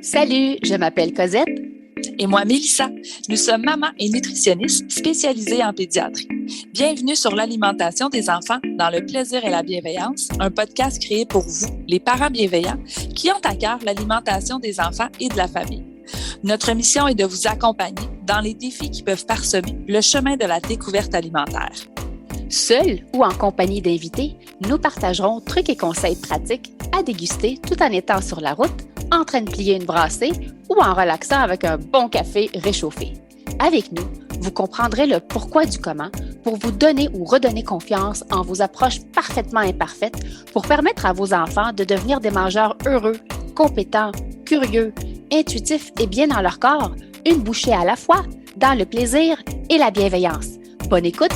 Salut, je m'appelle Cosette. Et moi, Mélissa. Nous sommes mamans et nutritionnistes spécialisées en pédiatrie. Bienvenue sur l'alimentation des enfants dans le plaisir et la bienveillance, un podcast créé pour vous, les parents bienveillants, qui ont à cœur l'alimentation des enfants et de la famille. Notre mission est de vous accompagner dans les défis qui peuvent parsemer le chemin de la découverte alimentaire. Seul ou en compagnie d'invités, nous partagerons trucs et conseils pratiques à déguster tout en étant sur la route, en train de plier une brassée ou en relaxant avec un bon café réchauffé. Avec nous, vous comprendrez le pourquoi du comment pour vous donner ou redonner confiance en vos approches parfaitement imparfaites pour permettre à vos enfants de devenir des mangeurs heureux, compétents, curieux, intuitifs et bien dans leur corps, une bouchée à la fois, dans le plaisir et la bienveillance. Bonne écoute!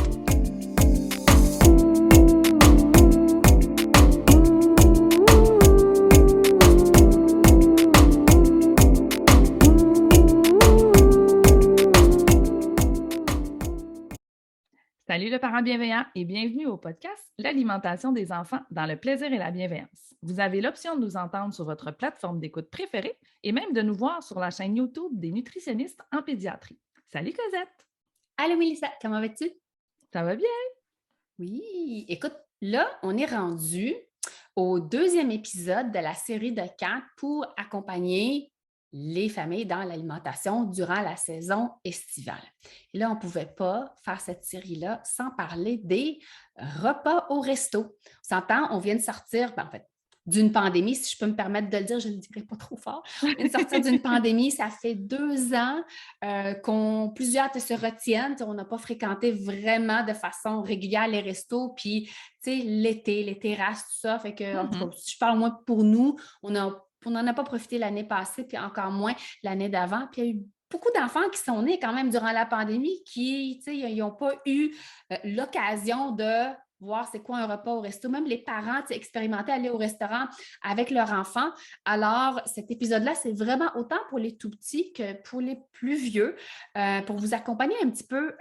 Salut le parent bienveillant et bienvenue au podcast L'alimentation des enfants dans le plaisir et la bienveillance. Vous avez l'option de nous entendre sur votre plateforme d'écoute préférée et même de nous voir sur la chaîne YouTube des nutritionnistes en pédiatrie. Salut Cosette! Allô Mélissa, comment vas-tu? Ça va bien? Oui, écoute, là, on est rendu au deuxième épisode de la série de 4 pour accompagner les familles dans l'alimentation durant la saison estivale. Et là, on ne pouvait pas faire cette série-là sans parler des repas au resto. On s'entend, on vient de sortir, en fait, d'une pandémie, si je peux me permettre de le dire, je ne le dirai pas trop fort. On vient de sortir d'une pandémie, ça fait 2 ans plusieurs se retiennent. On n'a pas fréquenté vraiment de façon régulière les restos, puis l'été, les terrasses, tout ça. Fait que, en tout cas, si je parle moins pour nous, on n'en a pas profité l'année passée, puis encore moins l'année d'avant. Puis il y a eu beaucoup d'enfants qui sont nés quand même durant la pandémie qui, ils n'ont pas eu l'occasion de voir c'est quoi un repas au resto. Même les parents expérimentaient aller au restaurant avec leur enfant. Alors, cet épisode-là, c'est vraiment autant pour les tout-petits que pour les plus vieux, pour vous accompagner un petit peu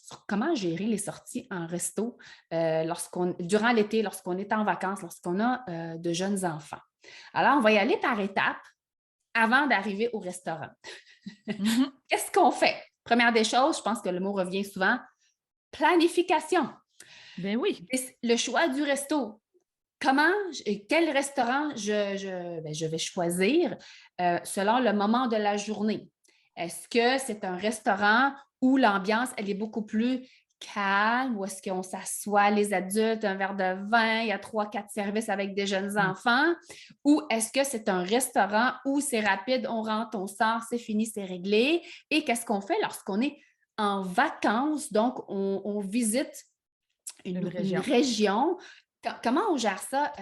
sur comment gérer les sorties en resto durant l'été, lorsqu'on est en vacances, lorsqu'on a de jeunes enfants. Alors, on va y aller par étapes avant d'arriver au restaurant. Qu'est-ce qu'on fait? Première des choses, je pense que le mot revient souvent, planification. Ben oui. Le choix du resto. Quel restaurant je vais choisir selon le moment de la journée? Est-ce que c'est un restaurant où l'ambiance, elle est beaucoup plus calme, où est-ce qu'on s'assoit, les adultes, un verre de vin, il y a 3-4 services avec des jeunes enfants, ou est-ce que c'est un restaurant où c'est rapide, on rentre, on sort, c'est fini, c'est réglé? Et qu'est-ce qu'on fait lorsqu'on est en vacances? Donc, on visite une région. Comment on gère ça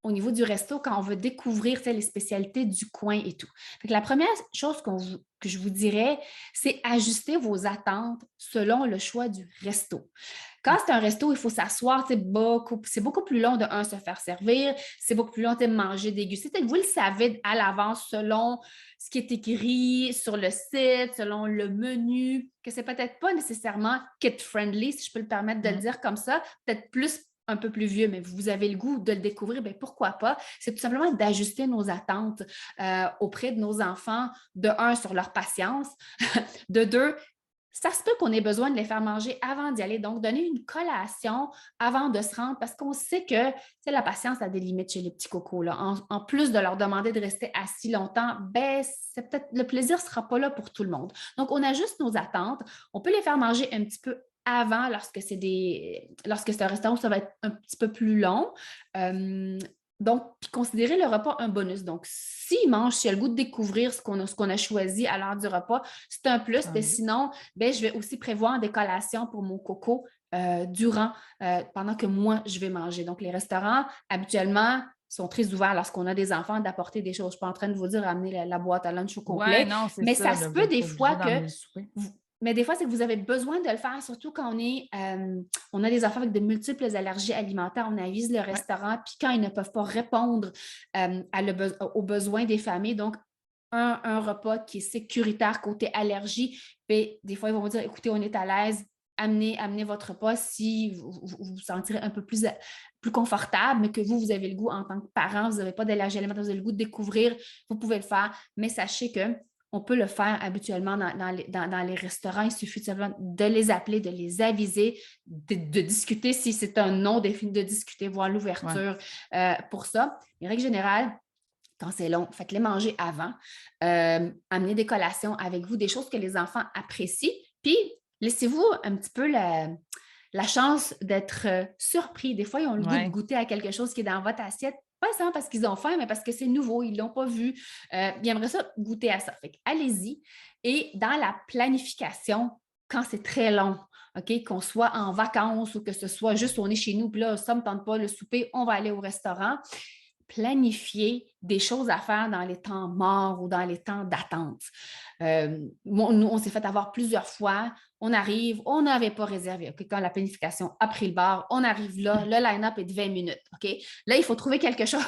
au niveau du resto quand on veut découvrir les spécialités du coin et tout? Fait que la première chose que je vous dirais, c'est ajuster vos attentes selon le choix du resto. Quand c'est un resto, il faut s'asseoir, c'est beaucoup plus long de se faire servir, c'est beaucoup plus long de manger, déguster. Vous le savez à l'avance selon ce qui est écrit sur le site, selon le menu, que c'est peut-être pas nécessairement kid-friendly, si je peux le permettre de le dire comme ça, peut-être plus un peu plus vieux, mais vous avez le goût de le découvrir, bien pourquoi pas? C'est tout simplement d'ajuster nos attentes auprès de nos enfants, de un, sur leur patience, de deux, ça se peut qu'on ait besoin de les faire manger avant d'y aller. Donc, donner une collation avant de se rendre parce qu'on sait que la patience a des limites chez les petits cocos. Là. En plus de leur demander de rester assis longtemps, ben, le plaisir ne sera pas là pour tout le monde. Donc, on ajuste nos attentes. On peut les faire manger un petit peu avant lorsque c'est un restaurant où ça va être un petit peu plus long. Donc, puis considérer le repas un bonus. Donc, s'il a le goût de découvrir ce qu'on a choisi à l'heure du repas, c'est un plus. Mais sinon, je vais aussi prévoir des collations pour mon coco pendant que moi, je vais manger. Donc, les restaurants, habituellement, sont très ouverts lorsqu'on a des enfants d'apporter des choses. Je ne suis pas en train de vous dire ramener la boîte à lunch au complet. Ouais, non, c'est mais ça se vous peut êtes des pas fois obligé d'emmener le souper. Mais des fois, c'est que vous avez besoin de le faire, surtout quand on a des enfants avec de multiples allergies alimentaires, on avise le restaurant, puis quand ils ne peuvent pas répondre aux besoins des familles, donc un repas qui est sécuritaire côté allergie, puis des fois, ils vont vous dire, écoutez, on est à l'aise, amenez votre repas si vous sentirez un peu plus confortable, mais que vous avez le goût en tant que parent, vous n'avez pas d'allergie alimentaire, vous avez le goût de découvrir, vous pouvez le faire, mais sachez qu'on peut le faire habituellement dans les restaurants. Il suffit simplement de les appeler, de les aviser, de discuter si c'est un non défini, de discuter, voir l'ouverture pour ça. En règle générale, quand c'est long, faites-les manger avant. Amenez des collations avec vous, des choses que les enfants apprécient. Puis, laissez-vous un petit peu la chance d'être surpris. Des fois, ils ont le goût de goûter à quelque chose qui est dans votre assiette. Pas seulement parce qu'ils ont faim, mais parce que c'est nouveau, ils ne l'ont pas vu. Ils aimeraient ça goûter à ça. Fait allez-y. Et dans la planification, quand c'est très long, OK, qu'on soit en vacances ou que ce soit juste on est chez nous, puis là, ça ne me tente pas le souper, on va aller au restaurant. Planifier des choses à faire dans les temps morts ou dans les temps d'attente. Nous, on s'est fait avoir plusieurs fois. On arrive, on n'avait pas réservé. Okay? Quand la planification a pris le bord, on arrive là, le line-up est de 20 minutes. Okay? Là, il faut trouver quelque chose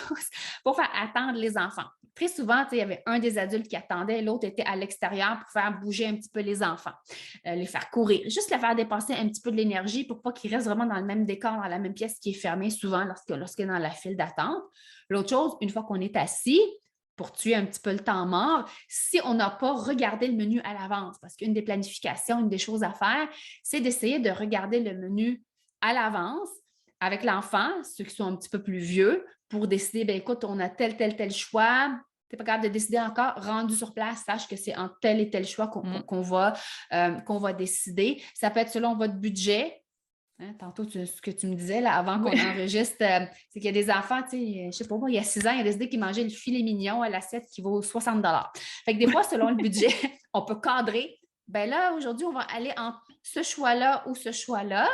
pour faire attendre les enfants. Très souvent, il y avait un des adultes qui attendait, l'autre était à l'extérieur pour faire bouger un petit peu les enfants, les faire courir, juste les faire dépenser un petit peu de l'énergie pour pas qu'ils restent vraiment dans le même décor, dans la même pièce qui est fermée souvent lorsqu'il est dans la file d'attente. L'autre chose, une fois qu'on est assis, pour tuer un petit peu le temps mort, si on n'a pas regardé le menu à l'avance, parce qu'une des planifications, une des choses à faire, c'est d'essayer de regarder le menu à l'avance avec l'enfant, ceux qui sont un petit peu plus vieux, pour décider, bien écoute, on a tel choix, tu n'es pas capable de décider encore, rendu sur place, sache que c'est en tel et tel choix qu'on va décider. Ça peut être selon votre budget. Hein, tantôt, ce que tu me disais là, avant qu'on enregistre, c'est qu'il y a des enfants, tu sais, je ne sais pas, il y a 6 ans, il a décidé qu'ils mangeaient le filet mignon à l'assiette qui vaut 60 $. Fait que des fois, selon le budget, on peut cadrer. Ben là, aujourd'hui, on va aller entre ce choix-là ou ce choix-là.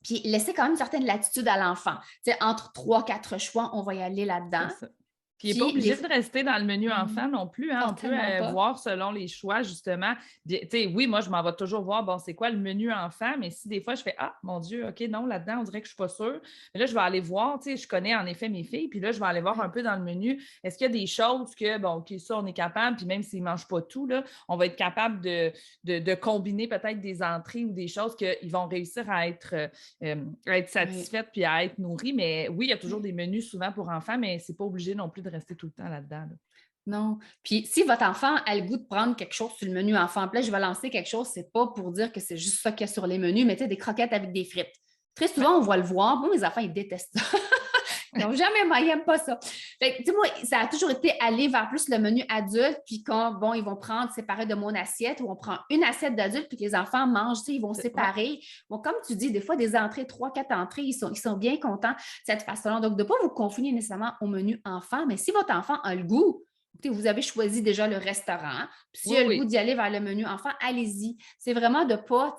Puis laisser quand même une certaine latitude à l'enfant. Tu sais, entre 3-4 choix, on va y aller là-dedans. Puis il n'est pas obligé de rester dans le menu enfant non plus. Hein? On peut voir selon les choix, justement. Oui, moi, je m'en vais toujours voir, bon, c'est quoi le menu enfant, mais si des fois, je fais, ah, mon Dieu, OK, non, là-dedans, on dirait que je ne suis pas sûre. Mais là, je vais aller voir, je connais en effet mes filles, puis là, je vais aller voir un peu dans le menu. Est-ce qu'il y a des choses que, bon, OK, ça, on est capable, puis même s'ils ne mangent pas tout, là, on va être capable de combiner peut-être des entrées ou des choses qu'ils vont réussir à être satisfaites puis à être nourris. Mais oui, il y a toujours des menus souvent pour enfants, mais ce n'est pas obligé non plus de rester tout le temps là-dedans. Là. Non. Puis si votre enfant a le goût de prendre quelque chose sur le menu enfant, puis là, je vais lancer quelque chose, c'est pas pour dire que c'est juste ça qu'il y a sur les menus, mais tu sais, des croquettes avec des frites. Très souvent, on va le voir. Moi, mes enfants, ils détestent ça. Ils n'aiment pas ça. Fait que, moi, ça a toujours été aller vers plus le menu adulte, puis quand, bon, ils vont prendre séparé de mon assiette, ou on prend une assiette d'adulte, puis que les enfants mangent, ils vont séparer. Bon, comme tu dis, des fois, des entrées, 3-4 entrées, ils sont bien contents de cette façon-là. Donc, de ne pas vous confiner nécessairement au menu enfant, mais si votre enfant a le goût, vous avez choisi déjà le restaurant, puis s'il a le goût d'y aller vers le menu enfant, allez-y. C'est vraiment de ne pas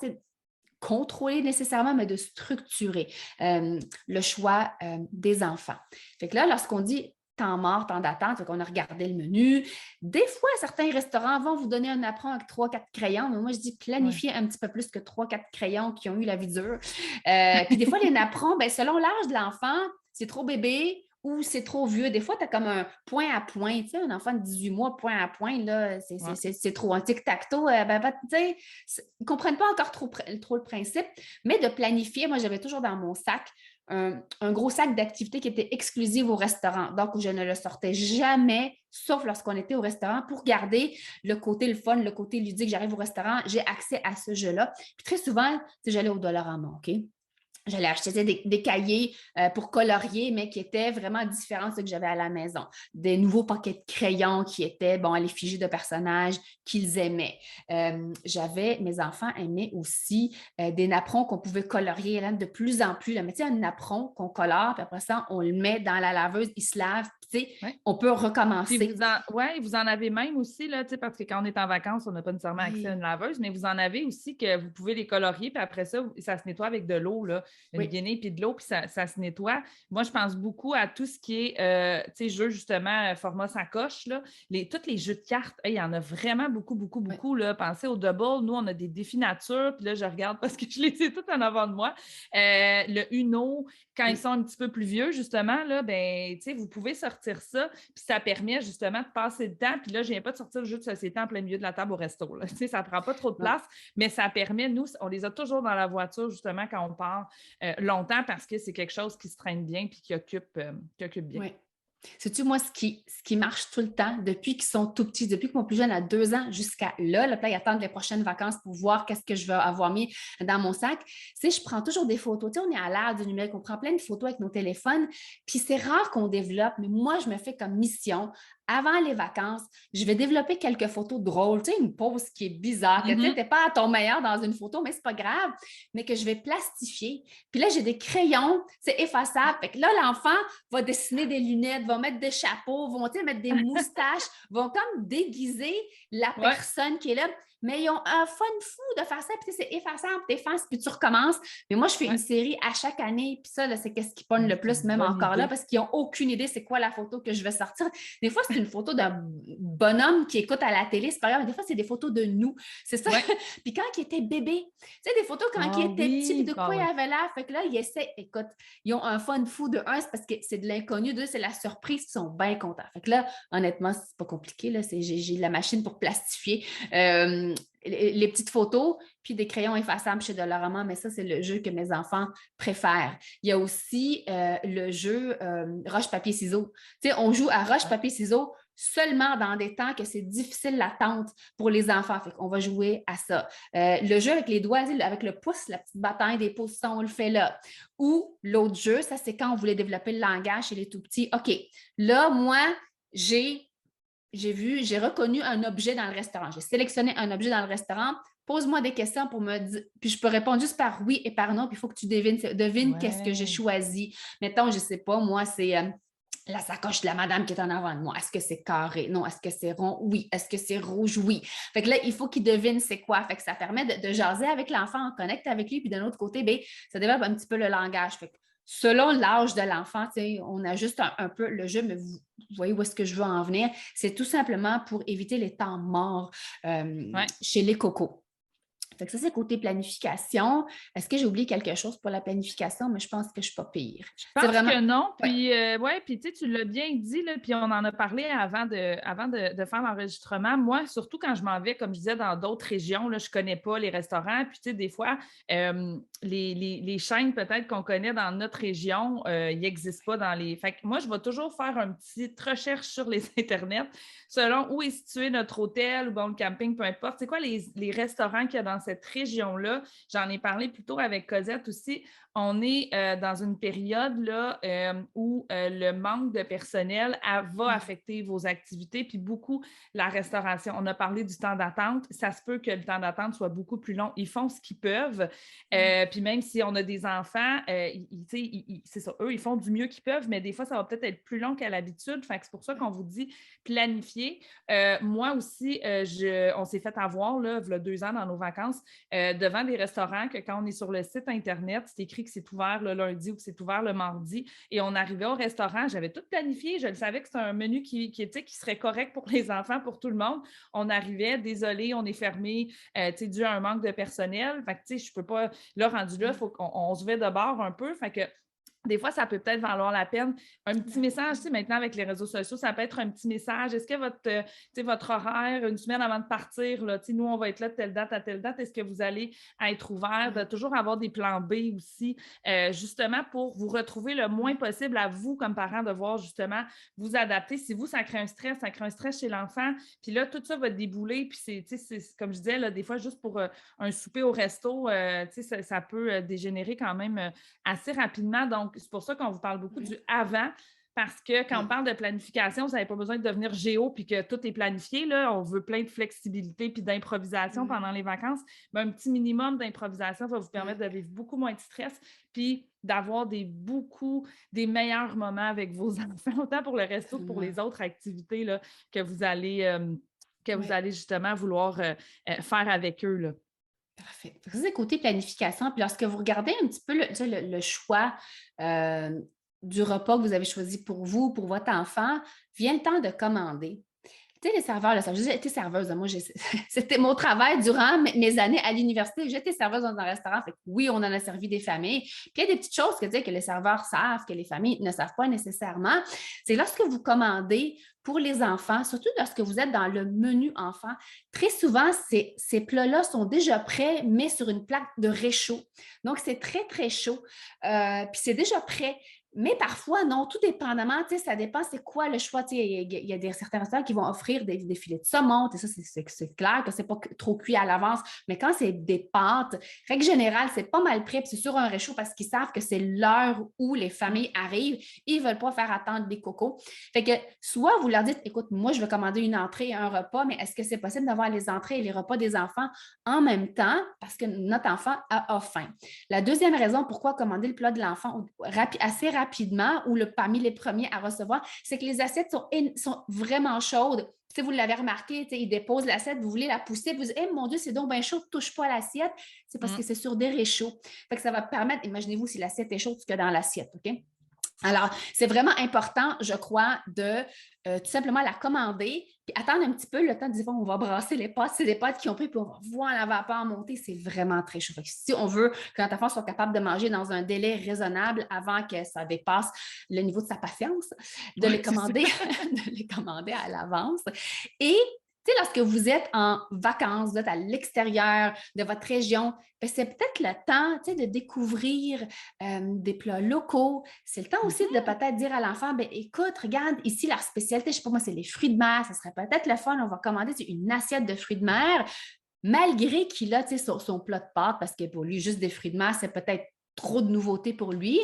contrôler nécessairement, mais de structurer le choix des enfants. Fait que là, lorsqu'on dit temps mort, temps d'attente, fait qu'on a regardé le menu. Des fois, certains restaurants vont vous donner un apron avec 3-4 crayons, mais moi, je dis planifier un petit peu plus que 3-4 crayons qui ont eu la vie dure. Puis des fois, les napperons, selon l'âge de l'enfant, c'est trop bébé ou c'est trop vieux. Des fois, tu as comme un point à point. Tu sais, un enfant de 18 mois, point à point, là, c'est trop. Un tic-tac-toe, tu sais, ils ne comprennent pas encore trop le principe, mais de planifier, moi, j'avais toujours dans mon sac un gros sac d'activités qui était exclusif au restaurant. Donc, je ne le sortais jamais, sauf lorsqu'on était au restaurant, pour garder le côté le fun, le côté ludique. J'arrive au restaurant, j'ai accès à ce jeu-là. Puis très souvent, j'allais au Dollarama, OK? J'allais acheter des cahiers pour colorier, mais qui étaient vraiment différents de ceux que j'avais à la maison. Des nouveaux paquets de crayons qui étaient, à l'effigie de personnages qu'ils aimaient. Mes enfants aimaient aussi des napperons qu'on pouvait colorier là, de plus en plus. Là. Mais tu sais, un napperon qu'on colore, puis après ça, on le met dans la laveuse, il se lave, on peut recommencer. Vous en avez même aussi, là, parce que quand on est en vacances, on n'a pas nécessairement accès à une laveuse, mais vous en avez aussi que vous pouvez les colorier, puis après ça, ça se nettoie avec de l'eau, là, une guenille, puis de l'eau, puis ça se nettoie. Moi, je pense beaucoup à tout ce qui est jeux, justement, format sacoche, là. Tous les jeux de cartes, il y en a vraiment beaucoup, là. Pensez au double, nous, on a des défis nature, puis là, je regarde parce que je les ai tous en avant de moi. Le Uno, quand ils sont un petit peu plus vieux, justement, là, vous pouvez sortir sortir ça, puis ça permet justement de passer le temps. Puis là, je ne viens pas de sortir le jeu de société en plein milieu de la table au resto. Là. Ça ne prend pas trop de place, mais ça permet, nous, on les a toujours dans la voiture, justement, quand on part longtemps, parce que c'est quelque chose qui se traîne bien puis qui occupe bien. Oui. Sais-tu, moi, ce qui marche tout le temps, depuis qu'ils sont tout petits, depuis que mon plus jeune a 2 ans jusqu'à là, ils attendent les prochaines vacances pour voir qu'est-ce que je vais avoir mis dans mon sac, c'est je prends toujours des photos. Tu sais, on est à l'ère du numérique, on prend plein de photos avec nos téléphones, puis c'est rare qu'on développe, mais moi, je me fais comme mission. Avant les vacances, je vais développer quelques photos drôles, tu sais, une pose qui est bizarre, que tu n'es pas à ton meilleur dans une photo, mais c'est pas grave, mais que je vais plastifier. Puis là, j'ai des crayons, c'est effaçable. Fait que là, l'enfant va dessiner des lunettes, va mettre des chapeaux, vont mettre des moustaches, vont comme déguiser la personne qui est là. Mais ils ont un fun fou de faire ça, puis c'est effaçable, tu effaces, puis tu recommences. Mais moi, je fais une série à chaque année, puis ça, là, c'est qu'est-ce qui pogne le plus, même encore là, parce qu'ils n'ont aucune idée c'est quoi la photo que je vais sortir. Des fois, c'est une photo d'un bonhomme qui écoute à la télé, c'est pas grave, mais des fois, c'est des photos de nous. C'est ça. Puis quand il était bébé, tu sais, des photos quand il était petit, puis de quoi il avait l'air. Fait que là, ils essaient, écoute, ils ont un fun fou de un, c'est parce que c'est de l'inconnu, deux, c'est la surprise, ils sont bien contents. Fait que là, honnêtement, c'est pas compliqué, là, j'ai la machine pour plastifier. Les petites photos, puis des crayons effaçables chez Dollarama, mais ça, c'est le jeu que mes enfants préfèrent. Il y a aussi le jeu roche-papier-ciseaux. Tu sais, on joue à roche-papier-ciseaux seulement dans des temps que c'est difficile l'attente pour les enfants. Fait qu'on va jouer à ça. Le jeu avec les doigts, avec le pouce, la petite bataille des positions, on le fait là. Ou l'autre jeu, ça, c'est quand on voulait développer le langage chez les tout-petits. OK, là, moi, j'ai reconnu un objet dans le restaurant. J'ai sélectionné un objet dans le restaurant. Pose-moi des questions pour me dire, puis je peux répondre juste par oui et par non, puis il faut que tu devines qu'est-ce que j'ai choisi. Mettons, je ne sais pas, moi, c'est la sacoche de la madame qui est en avant de moi. Est-ce que c'est carré? Non. Est-ce que c'est rond? Oui. Est-ce que c'est rouge? Oui. Fait que là, il faut qu'il devine c'est quoi. Fait que ça permet de jaser avec l'enfant, on connecte avec lui, puis d'un autre côté, bien, ça développe un petit peu le langage. Fait que selon l'âge de l'enfant, on ajuste un peu le jeu, mais vous voyez où est-ce que je veux en venir. C'est tout simplement pour éviter les temps morts chez les cocos. Fait que ça, c'est côté planification. Est-ce que j'ai oublié quelque chose pour la planification? Mais je pense que je ne suis pas pire. Je pense que non. Puis, puis tu l'as bien dit, là, puis on en a parlé avant de faire l'enregistrement. Moi, surtout quand je m'en vais, comme je disais, dans d'autres régions, là, je ne connais pas les restaurants. Puis, tu sais, des fois, les chaînes peut-être qu'on connaît dans notre région, ils n'existent pas dans les... Fait que moi, je vais toujours faire une petite recherche sur les Internets selon où est situé notre hôtel ou le camping, peu importe. C'est quoi les restaurants qu'il y a dans cette région-là? J'en ai parlé plus tôt avec Cosette aussi. On est dans une période là, où le manque de personnel va affecter vos activités, puis beaucoup la restauration. On a parlé du temps d'attente. Ça se peut que le temps d'attente soit beaucoup plus long. Ils font ce qu'ils peuvent. Puis même si on a des enfants, c'est ça, eux, ils font du mieux qu'ils peuvent, mais des fois, ça va peut-être être plus long qu'à l'habitude. Fait que c'est pour ça qu'on vous dit planifier. Moi aussi, on s'est fait avoir, là, il y a 2 ans dans nos vacances, devant des restaurants que quand on est sur le site Internet, c'est écrit que c'est ouvert le lundi ou que c'est ouvert le mardi. Et on arrivait au restaurant, j'avais tout planifié, je le savais que c'était un menu qui serait correct pour les enfants, pour tout le monde. On arrivait, désolé, on est fermé, dû à un manque de personnel. Fait que, je peux pas, là, rendu là, il faut qu'on se met de bord un peu. Fait que des fois, ça peut peut-être valoir la peine. Un petit message, maintenant, avec les réseaux sociaux, ça peut être un petit message. Est-ce que votre horaire, une semaine avant de partir, là, nous, on va être là de telle date à telle date, est-ce que vous allez être ouvert? De toujours avoir des plans B aussi, justement, pour vous retrouver le moins possible à vous, comme parents, de voir, justement, vous adapter. Si vous, ça crée un stress chez l'enfant, puis là, tout ça va débouler, puis c'est comme je disais, là, des fois, juste pour un souper au resto, ça peut dégénérer quand même assez rapidement. Donc, c'est pour ça qu'on vous parle beaucoup du avant, parce que quand on parle de planification, vous n'avez pas besoin de devenir géo puis que tout est planifié. Là. On veut plein de flexibilité puis d'improvisation pendant les vacances. Mais un petit minimum d'improvisation va vous permettre de vivre beaucoup moins de stress puis d'avoir des meilleurs moments avec vos enfants, autant pour le resto que pour les autres activités là, que vous allez justement vouloir faire avec eux. Là. Parfait. Ça, c'est côté planification. Puis lorsque vous regardez un petit peu le choix du repas que vous avez choisi pour vous, pour votre enfant, vient le temps de commander. Tu sais, les serveurs, là, j'ai été serveuse. Moi, c'était mon travail durant mes années à l'université. J'étais serveuse dans un restaurant. Fait que oui, on en a servi des familles. Puis il y a des petites choses que les serveurs savent, que les familles ne savent pas nécessairement. C'est lorsque vous commandez pour les enfants, surtout lorsque vous êtes dans le menu enfant, très souvent, ces plats-là sont déjà prêts, mais sur une plaque de réchaud. Donc, c'est très, très chaud. Puis c'est déjà prêt. Mais parfois, non, tout dépendamment, ça dépend c'est quoi le choix. Il y a certains restaurants qui vont offrir des filets de saumon, ça, c'est clair que c'est pas trop cuit à l'avance, mais quand c'est des pâtes, règle générale, c'est pas mal prêt, puis c'est sur un réchaud parce qu'ils savent que c'est l'heure où les familles arrivent, ils veulent pas faire attendre des cocos. Fait que soit vous leur dites, écoute, moi, je vais commander une entrée et un repas, mais est-ce que c'est possible d'avoir les entrées et les repas des enfants en même temps parce que notre enfant a faim? La deuxième raison pourquoi commander le plat de l'enfant assez rapidement ou parmi les premiers à recevoir, c'est que les assiettes sont vraiment chaudes. Si vous l'avez remarqué, ils déposent l'assiette, vous voulez la pousser, vous dites hey, mon Dieu, c'est donc bien chaud, ne touche pas l'assiette. C'est parce que c'est sur des réchauds. Fait que ça va permettre, imaginez-vous si l'assiette est chaude que dans l'assiette, OK? Alors, c'est vraiment important, je crois, de tout simplement la commander, puis attendre un petit peu le temps de dire, bon, on va brasser les pâtes. C'est des pâtes qui ont pris, puis on va voir la vapeur monter. C'est vraiment très chaud. Fait que si on veut que notre enfant soit capable de manger dans un délai raisonnable avant que ça dépasse le niveau de sa patience, de les commander à l'avance. Et tu sais, lorsque vous êtes en vacances, vous êtes à l'extérieur de votre région, c'est peut-être le temps de découvrir des plats locaux. C'est le temps aussi de peut-être dire à l'enfant, ben, écoute, regarde, ici, leur spécialité, je ne sais pas moi, c'est les fruits de mer. Ça serait peut-être le fun. On va commander une assiette de fruits de mer, malgré qu'il a son plat de pâtes, parce que pour lui, juste des fruits de mer, c'est peut-être trop de nouveautés pour lui,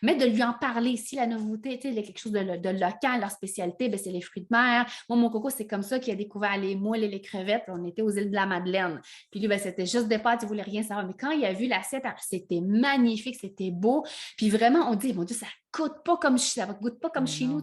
mais de lui en parler. Si la nouveauté, il y a quelque chose de local, leur spécialité, c'est les fruits de mer. Moi, mon coco, c'est comme ça qu'il a découvert les moules et les crevettes. On était aux îles de la Madeleine. Puis lui, c'était juste des pâtes, il ne voulait rien savoir. Mais quand il a vu l'assiette, c'était magnifique, c'était beau. Puis vraiment, on dit, mon Dieu, ça goûte pas comme chez nous,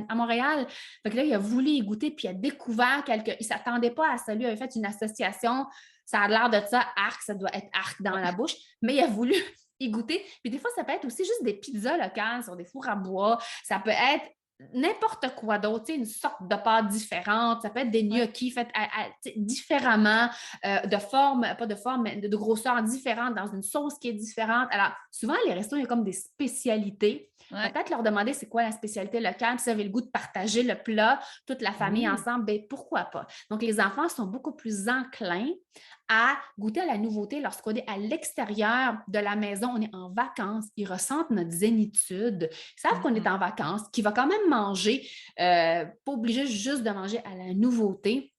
à Montréal. Fait que là, il a voulu y goûter, puis il a découvert il ne s'attendait pas à ça. Lui, il avait fait une association. Ça a l'air de ça, arc, ça doit être arc dans la bouche. Mais il a voulu y goûter. Puis des fois, ça peut être aussi juste des pizzas locales sur des fours à bois. Ça peut être n'importe quoi d'autre, une sorte de pâte différente. Ça peut être des gnocchis faits différemment, de forme, pas de forme, mais de grosseur différente, dans une sauce qui est différente. Alors, souvent, les restos, il y a comme des spécialités. Peut-être leur demander c'est quoi la spécialité locale, si vous avez le goût de partager le plat, toute la famille ensemble, bien, pourquoi pas? Donc, les enfants sont beaucoup plus enclins à goûter à la nouveauté lorsqu'on est à l'extérieur de la maison, on est en vacances, ils ressentent notre zénitude, ils savent qu'on est en vacances, qu'il va quand même manger, pas obligé juste de manger à la nouveauté.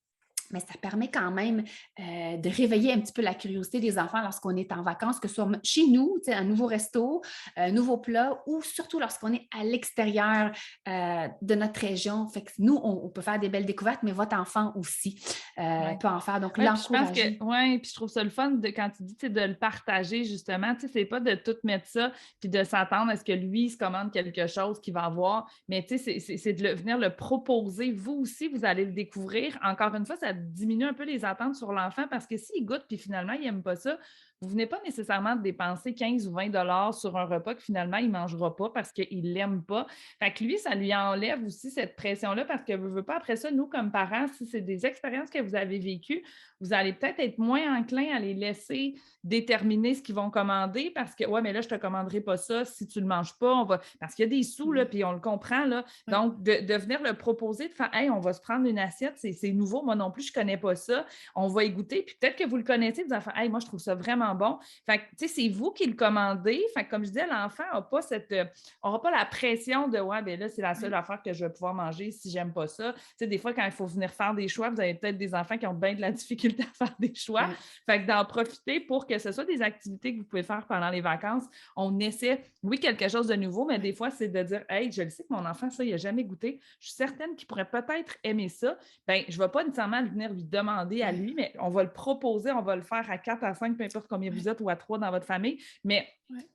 Mais ça permet quand même de réveiller un petit peu la curiosité des enfants lorsqu'on est en vacances, que ce soit chez nous, un nouveau resto, un nouveau plat, ou surtout lorsqu'on est à l'extérieur de notre région. Fait que nous, on peut faire des belles découvertes, mais votre enfant aussi peut en faire. Donc, l'encourager. Puis je trouve ça le fun quand tu dis de le partager, justement. C'est pas de tout mettre ça puis de s'attendre à ce que lui se commande quelque chose qu'il va avoir, mais c'est de venir le proposer. Vous aussi, vous allez le découvrir. Encore une fois, ça diminue un peu les attentes sur l'enfant parce que s'il goûte puis finalement, il n'aime pas ça, vous ne venez pas nécessairement de dépenser 15 ou 20 $ sur un repas que finalement, il ne mangera pas parce qu'il ne l'aime pas. Fait que lui, ça lui enlève aussi cette pression-là parce que veut pas après ça, nous, comme parents, si c'est des expériences que vous avez vécues, vous allez peut-être être moins enclin à les laisser déterminer ce qu'ils vont commander parce que, ouais, mais là, je ne te commanderai pas ça si tu ne le manges pas. Parce qu'il y a des sous, là, puis on le comprend, là. Donc, de venir le proposer, de faire, hey, on va se prendre une assiette, c'est nouveau, moi non plus, je ne connais pas ça. On va y goûter, puis peut-être que vous le connaissez, vous allez faire, hey, moi, je trouve ça vraiment bon. Fait que, tu sais, c'est vous qui le commandez. Fait que, comme je disais, l'enfant n'aura pas la pression de, ouais, bien là, c'est la seule affaire que je vais pouvoir manger si j'aime pas ça. Tu sais, des fois, quand il faut venir faire des choix, vous avez peut-être des enfants qui ont bien de la difficulté à faire des choix. Fait que d'en profiter pour que ce soit des activités que vous pouvez faire pendant les vacances. On essaie, oui, quelque chose de nouveau, mais des fois, c'est de dire, hey, je le sais que mon enfant, ça, il n'a jamais goûté. Je suis certaine qu'il pourrait peut-être aimer ça. Bien, je ne vais pas nécessairement venir lui demander à lui, mais on va le proposer, on va le faire à 4, à 5, peu importe combien vous êtes, ou à 3 dans votre famille. Mais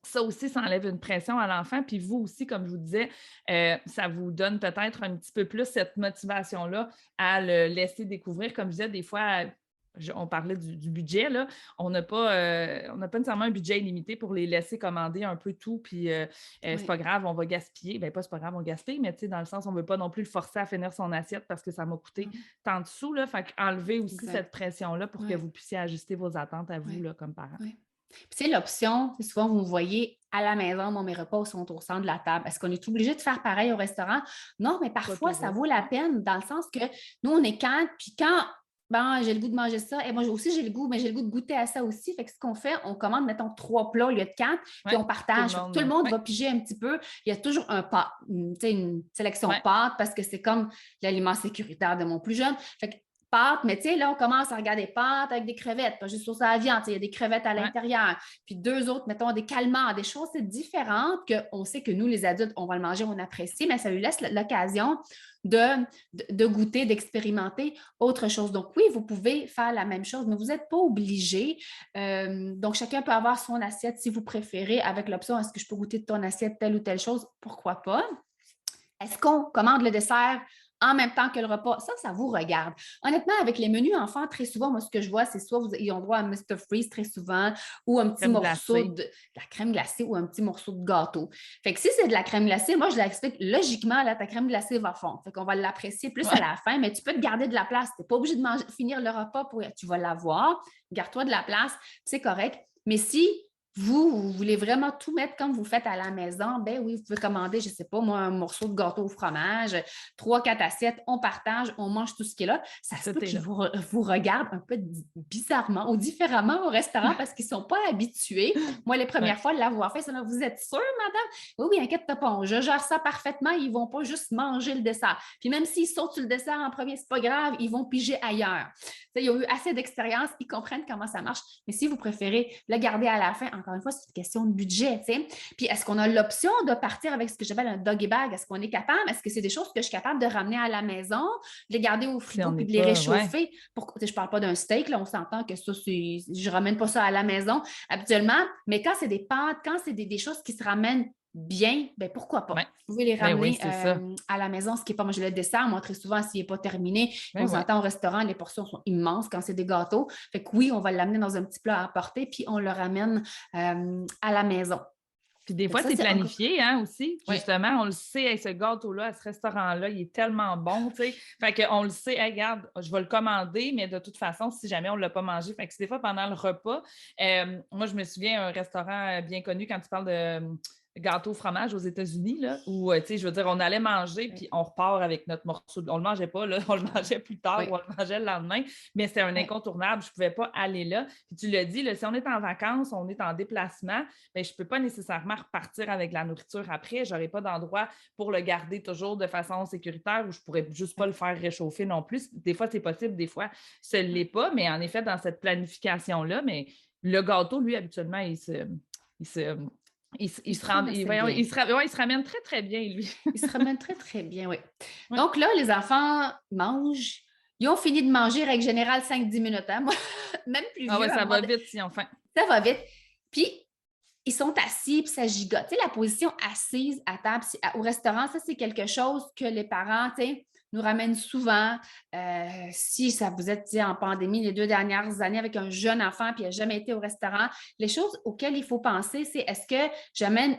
ça aussi, ça enlève une pression à l'enfant. Puis vous aussi, comme je vous disais, ça vous donne peut-être un petit peu plus cette motivation-là à le laisser découvrir. Comme je disais, des fois, on parlait du budget, là. On n'a pas nécessairement un budget illimité pour les laisser commander un peu tout, puis c'est pas grave, on va gaspiller. Bien, pas c'est pas grave, on gaspille, mais tu sais, dans le sens, on ne veut pas non plus le forcer à finir son assiette parce que ça m'a coûté tant de sous, là. Fait qu'enlever aussi cette pression-là pour que vous puissiez ajuster vos attentes à vous, là, comme parents. C'est l'option, souvent vous me voyez à la maison, mes repas sont au centre de la table. Est-ce qu'on est obligé de faire pareil au restaurant? Non, mais parfois, ça vaut la peine dans le sens que nous, on est 4, puis quand j'ai le goût de manger ça, et moi aussi, j'ai le goût de goûter à ça aussi. Fait que ce qu'on fait, on commande, mettons, 3 plats au lieu de 4, puis on partage. Tout le monde va piger un petit peu. Il y a toujours une sélection pâtes parce que c'est comme l'aliment sécuritaire de mon plus jeune. Fait que pâtes, mais tu sais, là, on commence à regarder pâtes avec des crevettes, pas juste sur sa viande, il y a des crevettes à l'intérieur. Puis 2 autres, mettons, des calmars, des choses différentes qu'on sait que nous, les adultes, on va le manger, on apprécie, mais ça lui laisse l'occasion de goûter, d'expérimenter autre chose. Donc, oui, vous pouvez faire la même chose, mais vous n'êtes pas obligé. Donc, chacun peut avoir son assiette si vous préférez, avec l'option, est-ce que je peux goûter de ton assiette telle ou telle chose? Pourquoi pas? Est-ce qu'on commande le dessert en même temps que le repas? Ça vous regarde. Honnêtement, avec les menus enfants, très souvent, moi, ce que je vois, c'est soit ils ont droit à Mr. Freeze très souvent ou un petit morceau de la crème glacée ou un petit morceau de gâteau. Fait que si c'est de la crème glacée, moi, je l'explique logiquement, là, ta crème glacée va fondre. Fait qu'on va l'apprécier plus à la fin, mais tu peux te garder de la place. Tu n'es pas obligé de finir le repas tu vas l'avoir. Garde-toi de la place, c'est correct. Mais si vous voulez vraiment tout mettre comme vous faites à la maison, ben oui, vous pouvez commander, je ne sais pas, moi, un morceau de gâteau au fromage, 3-4 assiettes, on partage, on mange tout ce qui est là. Ça se peut qu'ils vous regardent un peu bizarrement ou différemment au restaurant parce qu'ils ne sont pas habitués. Moi, les premières fois de l'avoir fait, c'est là, vous êtes sûre, madame? Oui, inquiète-toi pas, je gère ça parfaitement, ils ne vont pas juste manger le dessert. Puis même s'ils sautent sur le dessert en premier, ce n'est pas grave, ils vont piger ailleurs. Ils ont eu assez d'expérience, ils comprennent comment ça marche. Mais si vous préférez le garder à la fin, encore une fois, c'est une question de budget. T'sais. Puis est-ce qu'on a l'option de partir avec ce que j'appelle un doggy bag? Est-ce qu'on est capable? Est-ce que c'est des choses que je suis capable de ramener à la maison, de les garder au frigo puis de les réchauffer? Je ne parle pas d'un steak, là, on s'entend que ça, je ne ramène pas ça à la maison habituellement, mais quand c'est des pâtes, quand c'est des choses qui se ramènent bien, ben pourquoi pas? Vous pouvez les ramener à la maison, ce qui n'est pas manger le dessert. Moi, très souvent, s'il n'est pas terminé, on s'entend au restaurant, les portions sont immenses quand c'est des gâteaux. Fait que oui, on va l'amener dans un petit plat à apporter, puis on le ramène à la maison. Puis des fois, c'est planifié aussi. Justement, on le sait, ce gâteau-là, à ce restaurant-là, il est tellement bon, tu sais. Fait qu'on le sait, regarde, je vais le commander, mais de toute façon, si jamais on ne l'a pas mangé, fait que des fois, pendant le repas, moi, je me souviens, un restaurant bien connu, quand tu parles de gâteau au fromage aux États-Unis, là, où, tu sais, je veux dire, on allait manger, puis on repart avec notre morceau. On ne le mangeait pas, là, on le mangeait plus tard ou on le mangeait le lendemain, mais c'était un incontournable, je ne pouvais pas aller là. Puis tu l'as dit, là, si on est en vacances, on est en déplacement, bien, je ne peux pas nécessairement repartir avec la nourriture après. Je n'aurai pas d'endroit pour le garder toujours de façon sécuritaire où je ne pourrais juste pas le faire réchauffer non plus. Des fois, c'est possible, des fois, ce n'est pas, mais en effet, dans cette planification-là, mais le gâteau, lui, habituellement, il se ramène très, très bien, lui. Il se ramène très, très bien, oui. Donc là, les enfants mangent. Ils ont fini de manger, règle générale, 5-10 minutes. Hein? Moi, même plus vieux. Ah ouais, ça va vite, si on fait. Ça va vite. Puis, ils sont assis, puis ça gigote. Tu sais, la position assise à table au restaurant, ça, c'est quelque chose que les parents, tu sais, nous ramènent souvent. Si ça vous êtes en pandémie les 2 dernières années avec un jeune enfant puis il n'a jamais été au restaurant, les choses auxquelles il faut penser, c'est est-ce que j'amène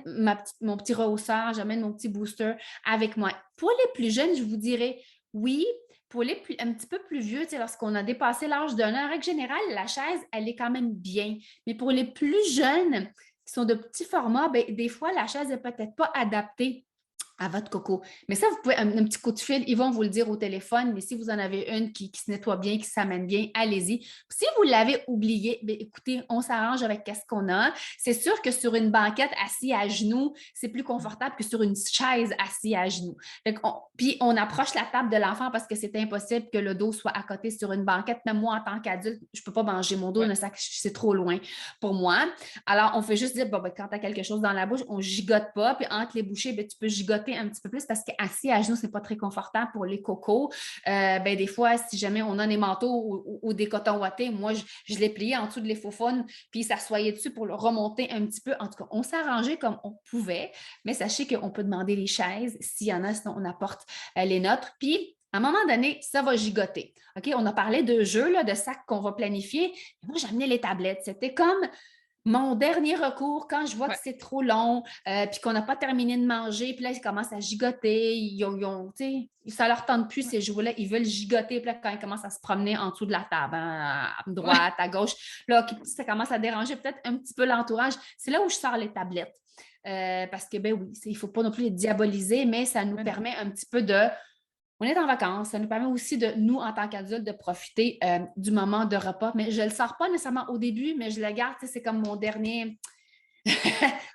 mon petit rehausseur, j'amène mon petit booster avec moi? Pour les plus jeunes, je vous dirais oui. Pour les un petit peu plus vieux, lorsqu'on a dépassé l'âge d'un an, en règle générale, la chaise, elle est quand même bien. Mais pour les plus jeunes qui sont de petits formats, bien, des fois, la chaise n'est peut-être pas adaptée à votre coco. Mais ça, vous pouvez, un petit coup de fil, ils vont vous le dire au téléphone, mais si vous en avez une qui se nettoie bien, qui s'amène bien, allez-y. Si vous l'avez oublié, bien, écoutez, on s'arrange avec ce qu'on a. C'est sûr que sur une banquette assis à genoux, c'est plus confortable que sur une chaise assis à genoux. Puis on approche la table de l'enfant parce que c'est impossible que le dos soit à côté sur une banquette. Même moi, en tant qu'adulte, je ne peux pas manger mon dos, c'est trop loin pour moi. Alors, on fait juste dire, bon, ben, quand tu as quelque chose dans la bouche, on ne gigote pas, puis entre les bouchées, ben, tu peux gigoter un petit peu plus parce qu'assis à genoux, ce n'est pas très confortable pour les cocos. Ben, des fois, si jamais on a des manteaux ou des cotons ouatés, moi, je les pliais en dessous de les faufounes, puis s'assoyait dessus pour le remonter un petit peu. En tout cas, on s'arrangeait comme on pouvait, mais sachez qu'on peut demander les chaises. S'il y en a, sinon on apporte les nôtres. Puis, À un moment donné, ça va gigoter. OK? On a parlé de jeux, là, de sacs qu'on va planifier. Moi, j'ai amené les tablettes. C'était comme mon dernier recours quand je vois que c'est trop long, puis qu'on n'a pas terminé de manger, puis là, ils commencent à gigoter. Ça leur tente plus, ces jouets-là. Ils veulent gigoter, puis là, quand ils commencent à se promener en dessous de la table, à droite, à gauche, là, ça commence à déranger peut-être un petit peu l'entourage. C'est là où je sors les tablettes. Parce que, ben oui, il ne faut pas non plus les diaboliser, mais ça nous permet un petit peu de... On est en vacances, ça nous permet aussi de, nous, en tant qu'adultes, de profiter du moment de repas. Mais je ne le sors pas nécessairement au début, mais je le garde, c'est comme mon dernier...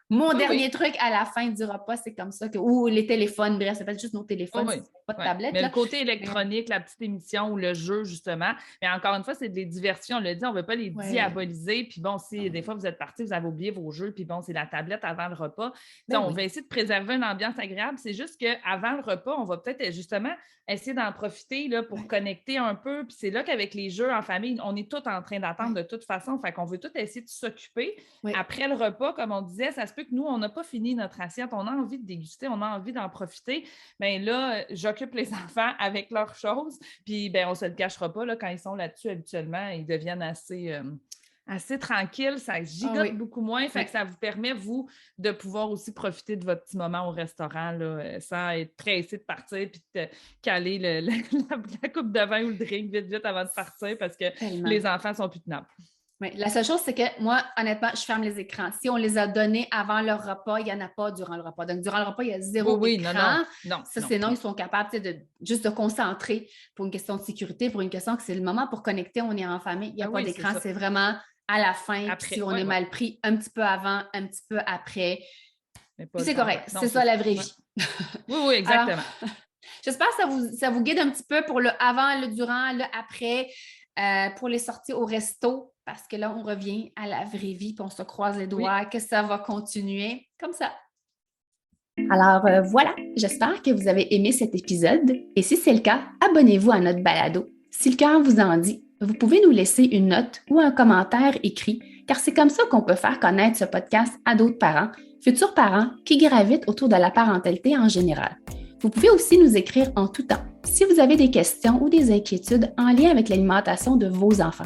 dernier truc à la fin du repas, c'est comme ça. Ou les téléphones, bref, ça peut être juste nos téléphones, pas de tablette. Mais le côté électronique, la petite émission ou le jeu, justement. Mais encore une fois, c'est des diversions. On l'a dit, on ne veut pas les diaboliser. Puis bon, si des fois vous êtes partis, vous avez oublié vos jeux, puis bon, c'est la tablette avant le repas. On va essayer de préserver une ambiance agréable. C'est juste qu'avant le repas, on va peut-être justement essayer d'en profiter là, pour connecter un peu. Puis c'est là qu'avec les jeux en famille, on est tous en train d'attendre de toute façon. Fait qu'on veut tous essayer de s'occuper. Après le repas, comme on disait, ça se peut que nous, on n'a pas fini notre assiette. On a envie de déguster, on a envie d'en profiter. Bien là, j'occupe les enfants avec leurs choses. Puis bien, on ne se le cachera pas, là, quand ils sont là-dessus habituellement, ils deviennent assez tranquilles. Ça gigote beaucoup moins. Fait que ça vous permet, vous, de pouvoir aussi profiter de votre petit moment au restaurant là, sans être pressé de partir puis de caler la coupe de vin ou le drink vite avant de partir parce que les enfants sont plus tenables. Oui. La seule chose, c'est que moi, honnêtement, je ferme les écrans. Si on les a donnés avant leur repas, il n'y en a pas durant le repas. Donc, durant le repas, il y a zéro écran. Non, sinon, ils sont capables juste de concentrer pour une question de sécurité, pour une question que c'est le moment pour connecter, on est en famille. Il n'y a pas d'écran. C'est vraiment à la fin. Après, si on est mal pris, un petit peu avant, un petit peu après. C'est correct. C'est ça la vraie vie. Oui, exactement. Alors, j'espère que ça vous guide un petit peu pour le avant, le durant, le après. Pour les sorties au resto, parce que là, on revient à la vraie vie, puis on se croise les doigts, que ça va continuer comme ça. Alors voilà, j'espère que vous avez aimé cet épisode. Et si c'est le cas, abonnez-vous à notre balado. Si le cœur vous en dit, vous pouvez nous laisser une note ou un commentaire écrit, car c'est comme ça qu'on peut faire connaître ce podcast à d'autres parents, futurs parents qui gravitent autour de la parentalité en général. Vous pouvez aussi nous écrire en tout temps si vous avez des questions ou des inquiétudes en lien avec l'alimentation de vos enfants.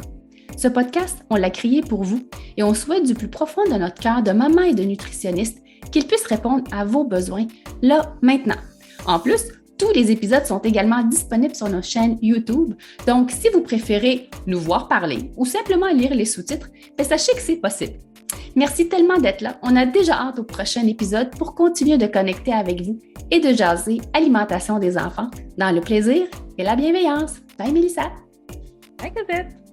Ce podcast, on l'a créé pour vous et on souhaite du plus profond de notre cœur de maman et de nutritionniste qu'il puisse répondre à vos besoins là, maintenant. En plus, tous les épisodes sont également disponibles sur nos chaînes YouTube, donc si vous préférez nous voir parler ou simplement lire les sous-titres, sachez que c'est possible. Merci tellement d'être là. On a déjà hâte au prochain épisode pour continuer de connecter avec vous et de jaser alimentation des enfants dans le plaisir et la bienveillance. Bye Mélissa! Bye Cosette!